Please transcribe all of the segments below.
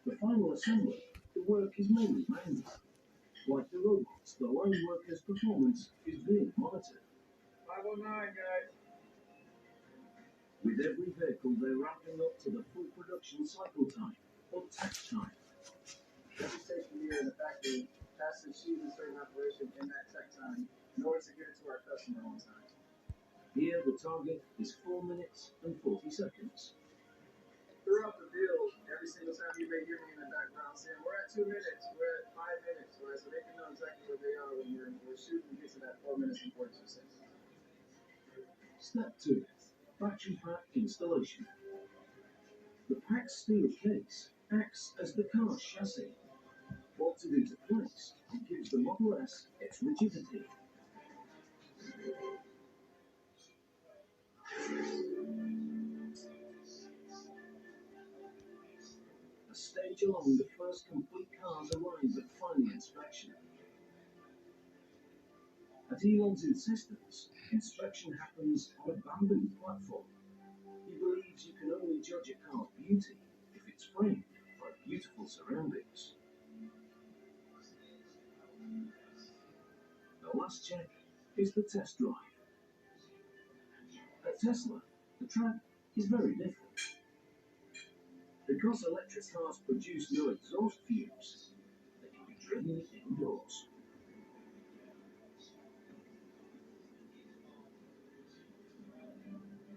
The final assembly, the work is mainly manual. Like the robots, the line workers' performance is being monitored. 509, guys. With every vehicle, they're ramping up to the full production cycle time, or takt time. Every station here in the factory has to achieve a certain operation in that takt time in order to get it to our customer on time. Here, the target is 4 minutes and 40 seconds. Throughout the build, every single time you may hear me in the background saying, we're at 2 minutes, we're at 5 minutes, right? So they can know exactly where they are when we're shooting to get to that 4 minutes and 42 seconds. Step 2. Battery pack installation. The packed steel case acts as the car's chassis. Bolted into place, it gives the Model S its rigidity. A stage along the first complete cars arrives at final inspection. At Elon's insistence, inspection happens on a bamboo platform. He believes you can only judge a car's beauty if it's framed by beautiful surroundings. The last check is the test drive. At Tesla, the track is very different. Because electric cars produce no exhaust fumes, they can be driven indoors.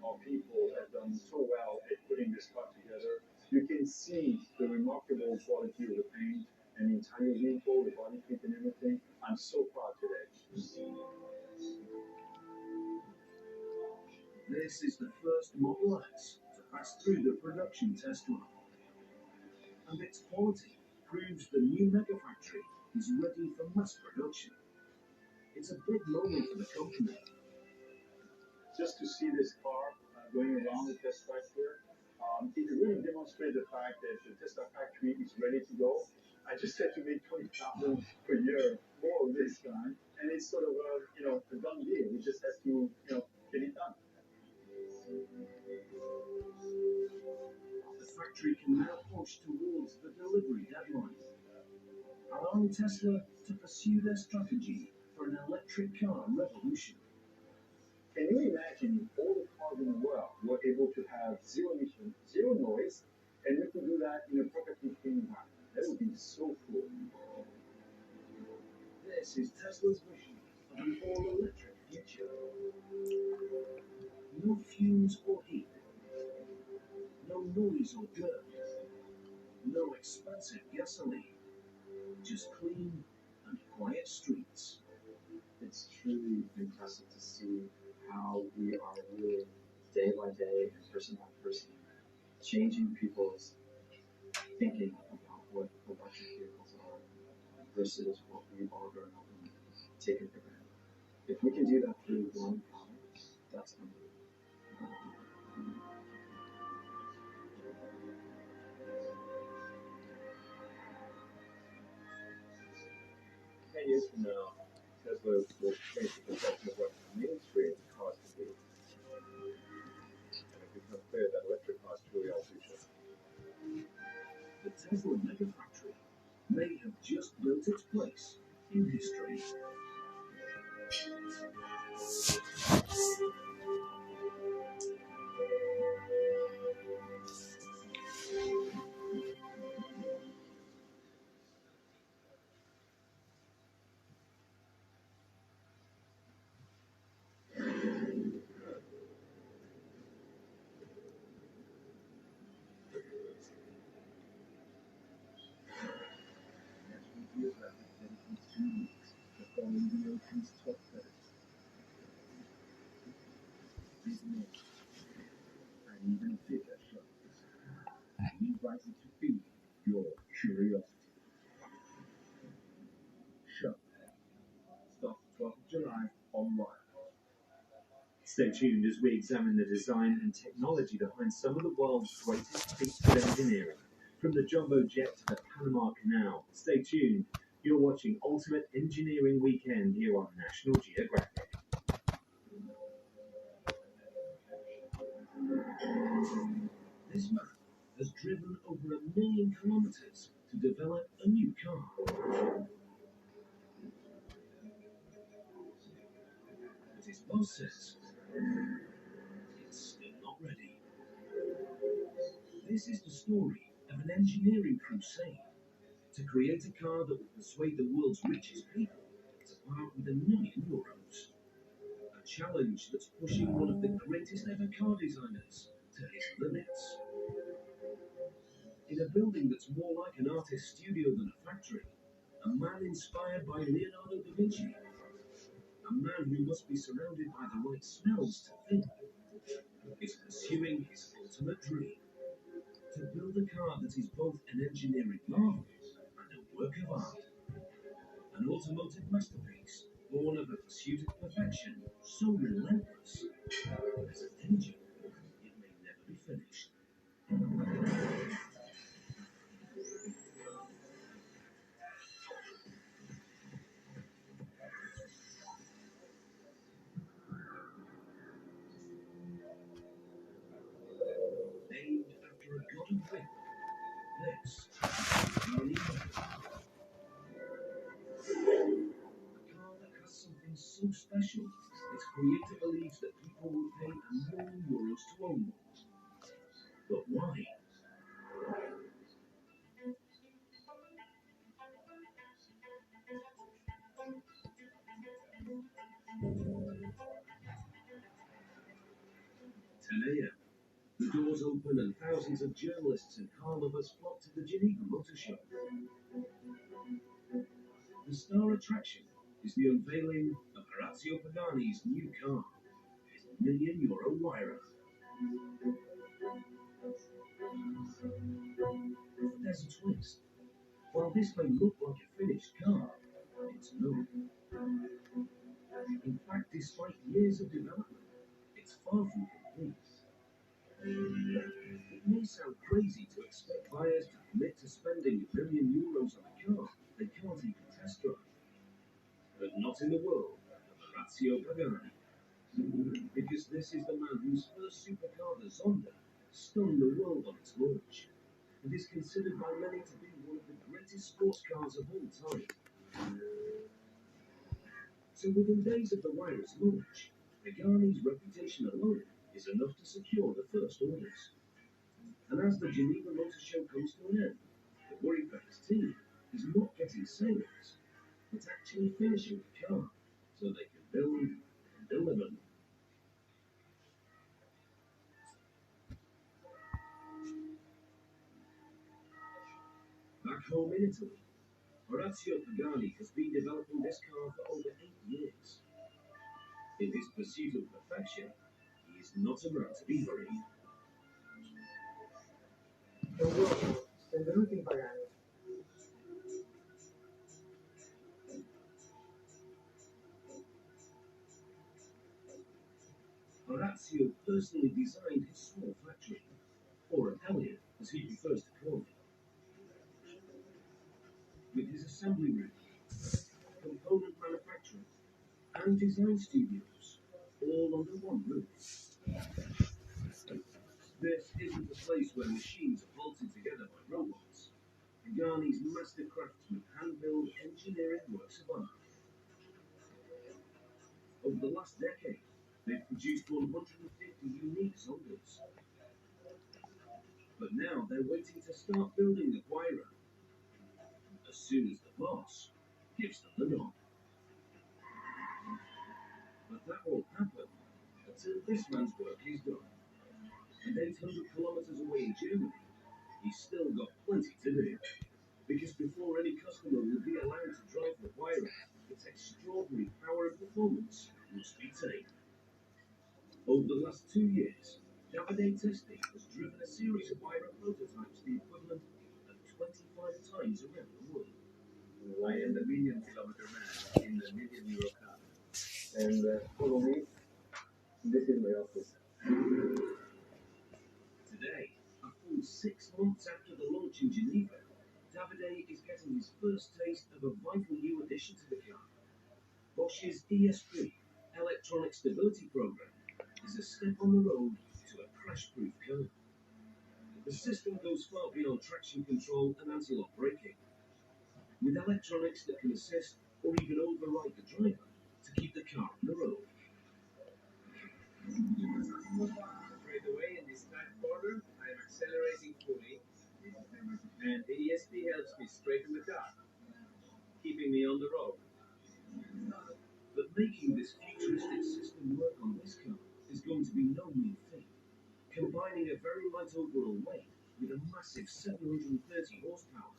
Our people have done so well at putting this car together. You can see the remarkable quality of the paint and the entire vehicle, the body kit and everything. I'm so proud today. This is the first Model S to pass through the production test line. And its quality proves the new mega factory is ready for mass production. It's a big moment for the company. Just to see this car going around the test track here, it really demonstrates the fact that the Tesla factory is ready to go. I just had to make 20,000 per year more of this time, and it's sort of a done deal. We just have to get it done. The factory can now push towards the delivery deadline, allowing Tesla to pursue their strategy for an electric car revolution. Can you imagine if all the cars in the world were able to have zero emission, zero noise, and we could do that in a perfectly clean environment? That would be so cool. This is Tesla's vision of an all-electric future. No fumes or heat. No noise or dirt. No expensive gasoline. Just clean and quiet streets. It's truly impressive to see how we are really, day by day and person by person, changing people's thinking about what electric vehicles are versus what we've all grown up and taken for granted. If we can do that through one product, that's unbelievable. 10 years from now, Tesla will change the conception of what mainstream cars can be. And it becomes clear that electric cars truly are the future. The Tesla mega factory may have just built its place in history. And even bigger shows. We invite you to feed your curiosity. Show starts 12th of July online. Stay tuned as we examine the design and technology behind some of the world's greatest feats of engineering, from the jumbo jet to the Panama Canal. Stay tuned. You're watching Ultimate Engineering Weekend here on National Geographic. This month, has driven over 1 million kilometers to develop a new car. But his boss says it's still not ready. This is the story of an engineering crusade to create a car that will persuade the world's richest people to part with €1 million. A challenge that's pushing one of the greatest ever car designers to his limits. In a building that's more like an artist's studio than a factory, a man inspired by Leonardo da Vinci, a man who must be surrounded by the right smells to think, is pursuing his ultimate dream: to build a car that is both an engineering marvel and a work of art. An automotive masterpiece, born of a pursuit of perfection so relentless, as an engine, it may never be finished. Named after a god of wind, this is Johnny Depp. A car that has something so special, its creator believes that people will pay €1 million to own one. But why? "10 a.m. The doors open and thousands of journalists and car lovers flock to the Geneva Motor Show. The star attraction is the unveiling of Orazio Pagani's new car, his €1 million Lyra. But there's a twist. While this may look like a finished car, it's not. In fact, despite years of development, it's far from complete. It may sound crazy to expect buyers to commit to spending €1 million on a car they can't even test drive. But not in the world of Orazio Pagani. Because this is the man whose first supercar, the Zonda, stunned the world on its launch, and is considered by many to be one of the greatest sports cars of all time. So within days of the Lyra's launch, Pagani's reputation alone is enough to secure the first orders. And as the Geneva Motor Show comes to an end, the worry for his team is not getting sales, but actually finishing the car so they can build and deliver them. Back home in Italy, Orazio Pagani has been developing this car for over 8 years. In his pursuit of perfection, he is not a man to be hurried. Buongiorno, benvenuti in Pagani. Orazio personally designed his small factory, or atelier as he prefers to call it, with his assembly room, component manufacturing, and design studios, all under one roof. This isn't a place where machines are bolted together by robots. Pagani's master craftsmen hand-build engineering works of art. Over the last decade, they've produced 150 unique Zondas. But now they're waiting to start building the Guaira as soon as the boss gives them the nod. But that won't happen until this man's work is done. And 800 kilometers away in Germany, he's still got plenty to do. Because before any customer will be allowed to drive the Guaira, its extraordinary power and performance must be tamed. Over the last 2 years, Davide testing has driven a series of Guaira prototypes the equivalent of 25 times around the world. I am the million-kilometer man in the €1 million car. And follow me. This is my office. Today, a full 6 months after the launch in Geneva, Davide is getting his first taste of a vital new addition to the car. Bosch's ESP, Electronic Stability Program, is a step on the road to a crash-proof car. The system goes far beyond traction control and anti-lock braking, with electronics that can assist or even override the driver to keep the car on the road. Straight away in this tight corner, I am accelerating fully, and the ESP helps me straighten the car, keeping me on the road. But making this futuristic system work on this car is going to be no mean feat. Combining a very light overall weight with a massive 730 horsepower,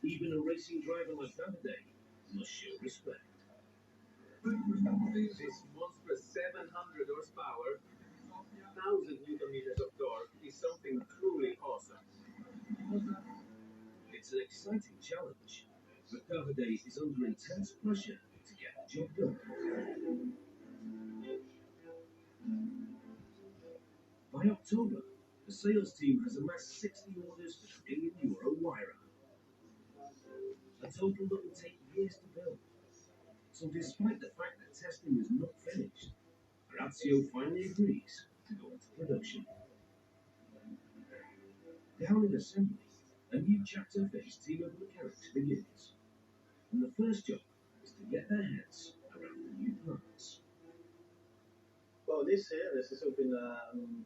even a racing driver like Davide must show respect. This monstrous 700 horsepower, 1000 newton meters of torque is something truly awesome. It's an exciting challenge, but Davide is under intense pressure to get the job done. By October, the sales team has amassed 60 orders for the €1 million wire, a total that will take years to build. So despite the fact that testing is not finished, Orazio finally agrees to go into production. Down in assembly, a new chapter for his team of mechanics begins. And the first job is to get their heads around the new parts. Well, this is something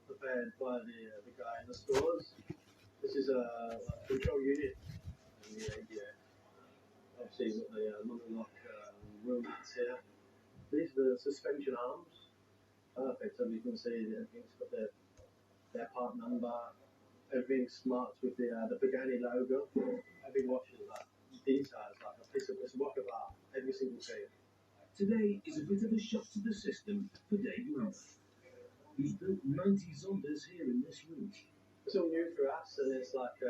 prepared by the guy in the stores. This is a control unit and the ADF. Obviously, you've got the monolock wheels here. These are the suspension arms. Perfect. So you can see that everything's got their part number. Everything's marked with the Pagani logo. Every watch is like details, like it's a work of art. Every single thing. Today is a bit of a shock to the system for Dave Lambert. He's built 90 Zondas here in this room. It's all new for us, and it's like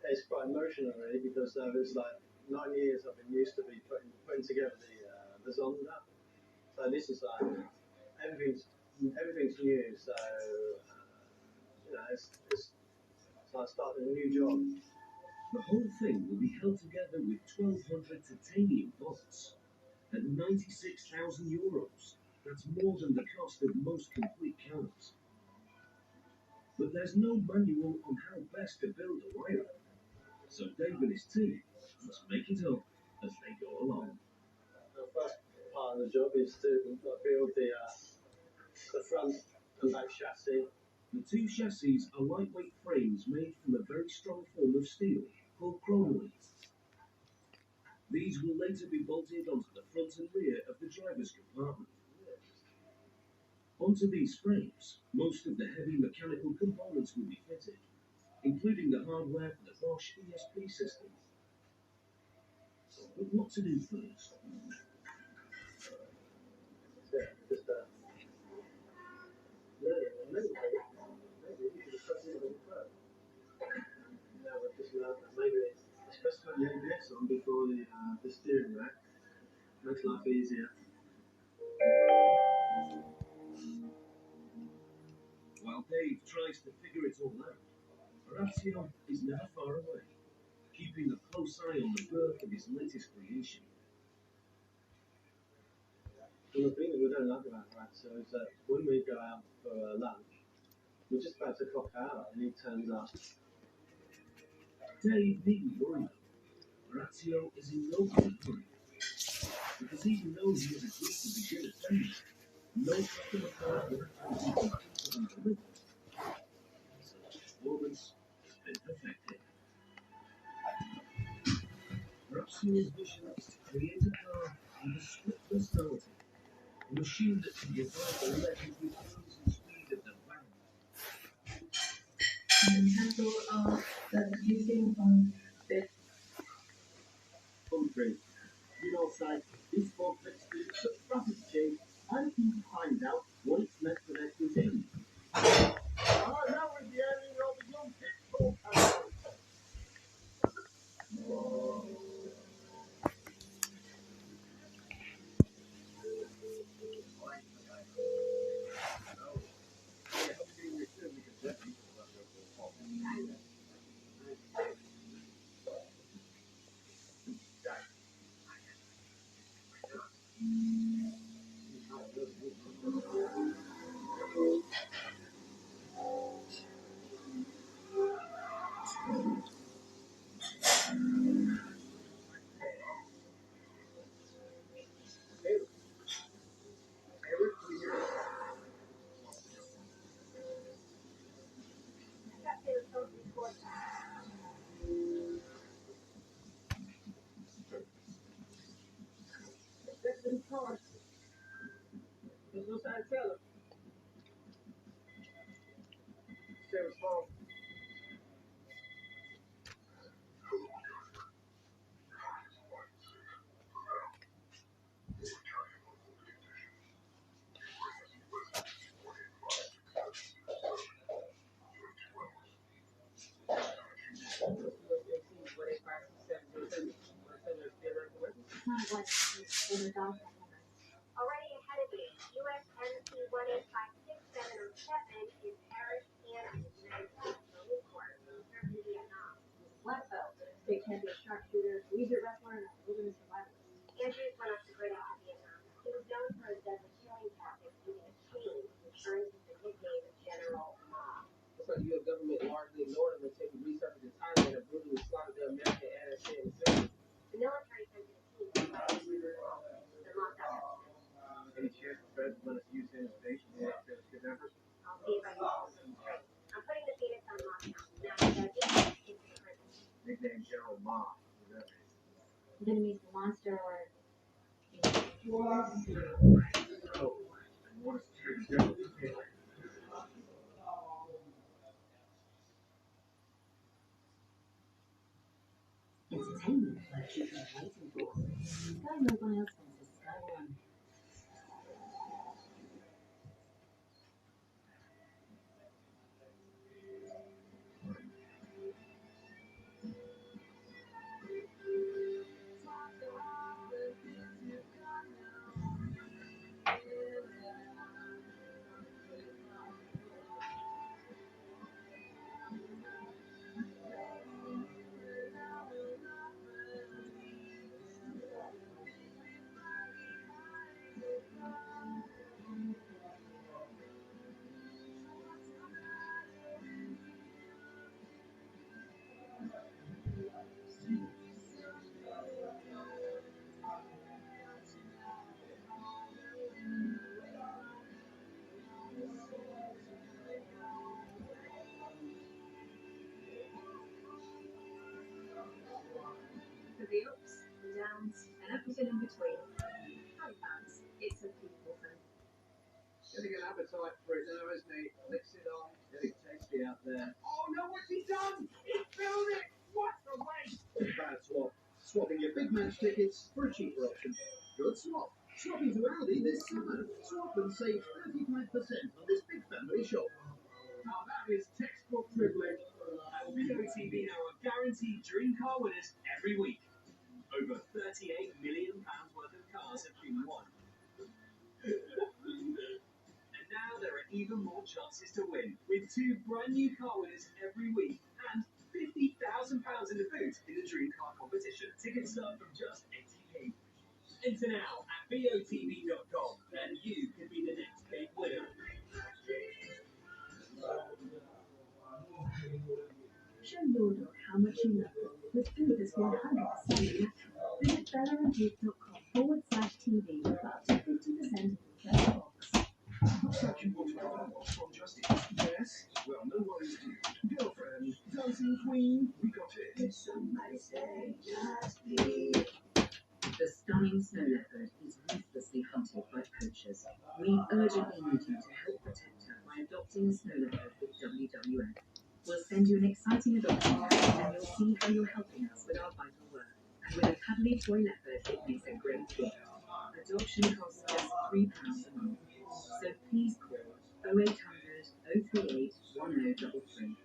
it's quite emotional really, because there's like 9 years I've been used to be putting together the Zonda. So this is like everything's new. So it's like starting a new job. The whole thing will be held together with 1,200 titanium bolts at €96,000. That's more than the cost of most complete cars. But there's no manual on how best to build a wire. So Dave and his team must make it up as they go along. The first part of the job is to build the front and back chassis. The two chassis are lightweight frames made from a very strong form of steel called chromoly. These will later be bolted onto the front and rear of the driver's compartment. Onto these frames, most of the heavy mechanical components will be fitted, including the hardware for the Bosch ESP system. But what to do first? Yeah, just maybe you should press it on first. Yeah, but just maybe it's best to put the ABS on before the steering rack. Makes life easier. While Dave tries to figure it all out, Orazio is never far away, keeping a close eye on the birth of his latest creation. Well, the thing that we don't like about Horatio is that when we go out for lunch, we're just about to clock out and he turns up. Dave needn't worry though. Orazio is in no hurry, because even though he has agreed to begin assembly, no customer car will actually be completely delivered. So the performance has been perfected. Orazio's vision is to create a car with a swift personality, a machine that can provide the legendary wheels and speed of the van. Using on this Humphrey, you know, side, this forklift is such rapid change. I just need to find out what it's meant for their cuisine. Now we're hearing all the young people. Already ahead of you, USMC 1856-707 is Paris, Canada, United States Marine Corps, served in Vietnam. Black belt, state champion sharpshooter, collegiate wrestler, and wilderness survivalist. Andrews went off to great into Vietnam. He was known for his deadly killing tactics using a chain, which earned him the nickname General Ma. Looks like the U.S. government largely ignored him until he resurfaced in Thailand and brutally slaughtered the American attaché in the city. The military sent in a team to fight the lost out. Any chance the feds let us use him as bait to go after the kidnappers? I'll see if I can hold them straight. I'm putting the Phoenix on lockdown. Now he does it into the prison. Nickname General Ma. Vietnamese monster or Oh, I want us to treat General Taylor. Entertainment like you've been waiting for. Sky Mobile sponsors Sky One. for the ups, the downs, and everything in between. Hi fans, it's a people thing. Getting an appetite for it now, isn't he? Licks it on. Getting tasty out there. Oh no, what's he done? He filled it! What a waste! Bad swap. Swapping your big match tickets for a cheaper option. Good swap. Swap into Aldi this summer. Swap and save 35% on this big family shop. Now that is textbook privilege. At VOTV now are guaranteed dream car winners every week. Over £38 million worth of cars have been won. And now there are even more chances to win, with 2 brand new car winners every week and £50,000 in the boot in the dream car competition. Tickets start from just 80p. Enter now at VOTV.com and you can be the next big winner. Show your dog how much you love them with food that's 100% natural. Visit bellaandbeef.com/TV for up to 50% of the first box. Looks like you want to have a watch from Justice. Yes? Well, no worries, dude. Girlfriend, dancing queen, we got it. Did somebody say just leave? The stunning snow leopard is ruthlessly hunted by poachers. We urgently need you to help protect her by adopting a snow leopard with WWF. We'll send you an exciting adoption package and you'll see how you're helping us with our vital work. And with a cuddly toy leopard, it makes a great gift. Adoption costs just £3 a month. So please call 0800 038 1033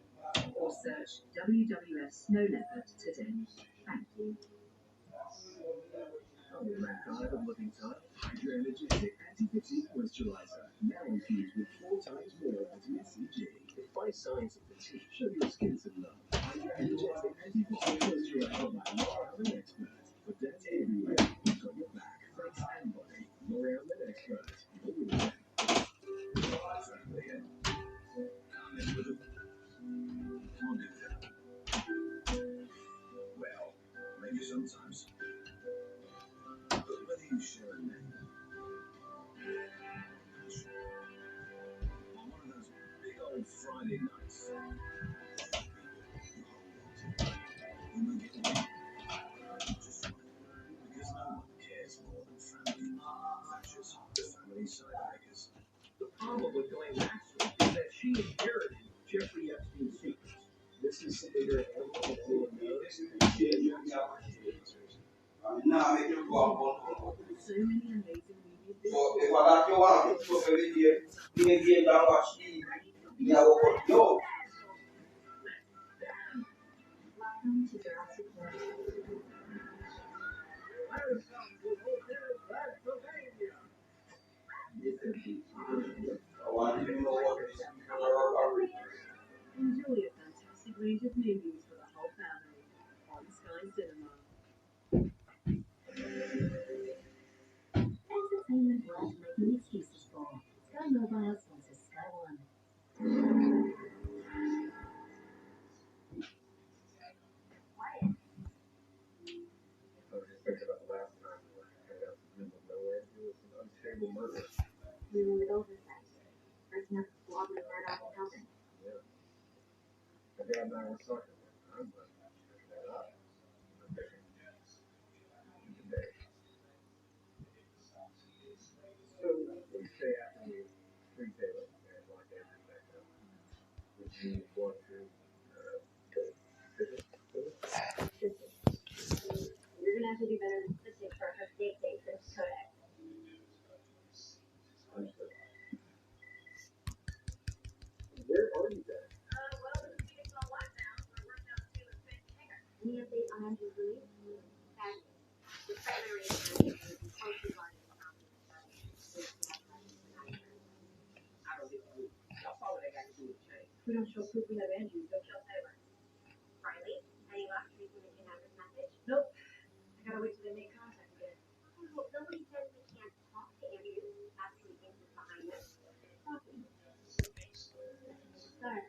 or search WWF Snow Leopard today. Thank you. Archive of Living Time Hydra Energetic Anti-Fatigue Moisturizer. Now infused with 4 times more vitamin C. If by signs of fatigue show your skin some love, Hydra Energetic Anti-Fatigue Moisturizer by L'Oreal Expert. For dirt everywhere, we've got your back, face and body. L'Oreal Expert. Always there. Well, maybe sometimes. But whether you share a name on one of those big old Friday nights, you may get away just fine. Because no one cares more than family. Thatcher's the family sidebreakers. The problem with Ghislaine Maxwell is that she inherited Jeffrey Epstein's secrets. This is the bigger animal that everyone knows. So many amazing movies. So if I got you out, so every year, you get down watch TV. You know what? Yo. Welcome to Jurassic World. I wanted to know what these people are reading. Enjoy a fantastic range of movies for the whole family on Sky Cinema. Entertainment worth making excuses for. Sky Mobile sponsors Sky One. I was just thinking about the last time we were headed out to the middle of nowhere. It was an unstable murder. We were with oversight. Breaking up the squad was right off the company. Yeah. My dad and I were talking one time, but figured that out. I'm thinking, today. So, what do you say after we free Taylor and lock Andrew back up? Would you want to go visit? You're gonna have to do better than statistics for a state basis, Kodak. Understood. Where are you guys? Well, the meeting's on lockdown. We're working on the Taylor's fancy hangar. Any update on Andrew's release? Fabulous. The primary is closely guarded and confidential. I don't think we. Y'all saw what they got to do with change. We don't show proof we have Andrew, don't show Taylor. Riley, any luck tracing the kidnapper's message? Nope. I gotta wait till they make contact again. Well, nobody says we can't talk to Andrew after we think he's behind us. Talking. Sorry.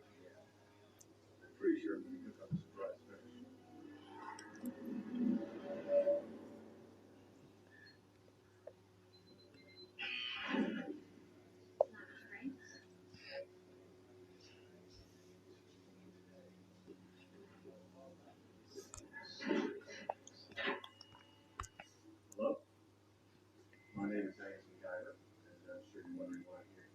I'm pretty sure we took up a surprise finish. Hello? My name is Angus McIver, and I'm sure you're wondering why I'm here.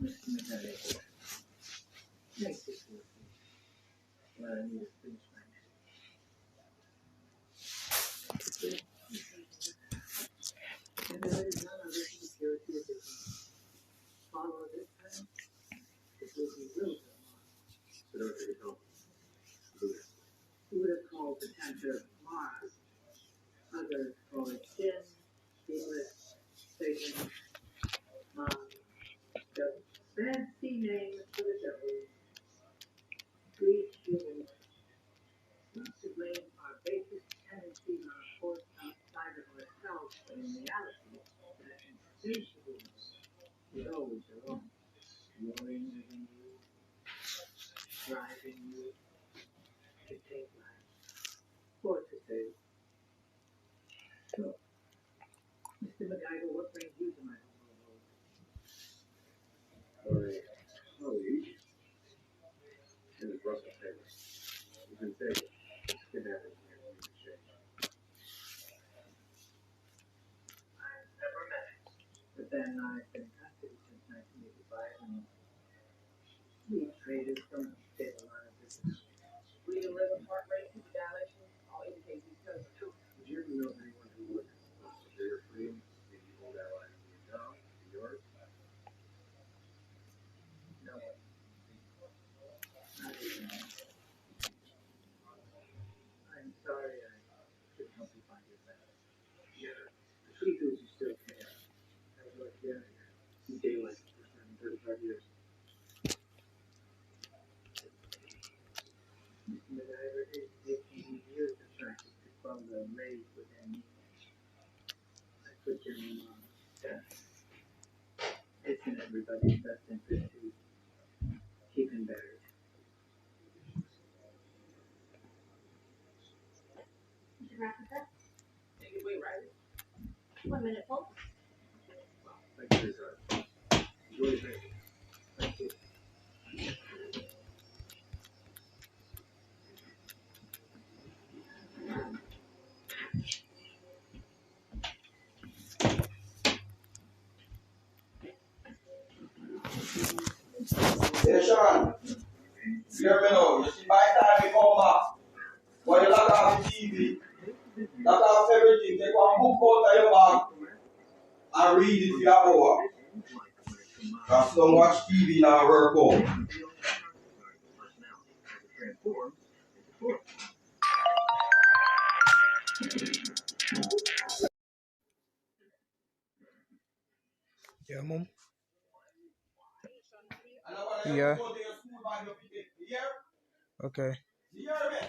Mr. McIver. Next week, well, I need to finish my and there is none other security of business. Follow this time, it will be real good. So don't take it home. Who would have called the center Mars? Others call it Sin, Seamless, Satan, the fancy name for the devil. We humans seem to blame our basic tendencies on a force outside of ourselves, but in reality, that insatiableness is always your own. Warring within you, driving you to take life, or to save. So, Mr. McIver, what brings you to my humble abode? My colleague, his name is Russell Taylor. He's been taken. Kidnapping here in exchange. I've never met him, but then I've been in custody since 1985, and we traded from stable line of business. We live apart right to the galaxy, all indicates he's telling the truth. Did you ever know anyone who would share your freedom, maybe old allies in your job, in yours? No one. Not even me. I'm sorry I couldn't help you find your family. Yeah, the truth is you still care. I was like, yeah, in daylight for 35 years. Mr. McIver, it takes me years of practice to from the rage within me. I put your name on death. It's in everybody's best interest to keep him buried. You should wrap this up. Take it away, Riley. 1 minute, folks. Thank you for your time. Enjoy your day. Thank you. Hey, Sean, hear me now. You see, by the time you come back, when you lock off the TV, lock off everything, take one book out of your bag, and read it for your hour. Just don't watch TV now work home. Yeah, mom. And I want to Yeah. go to your school bag, you pick it. You hear? Okay. You hear me?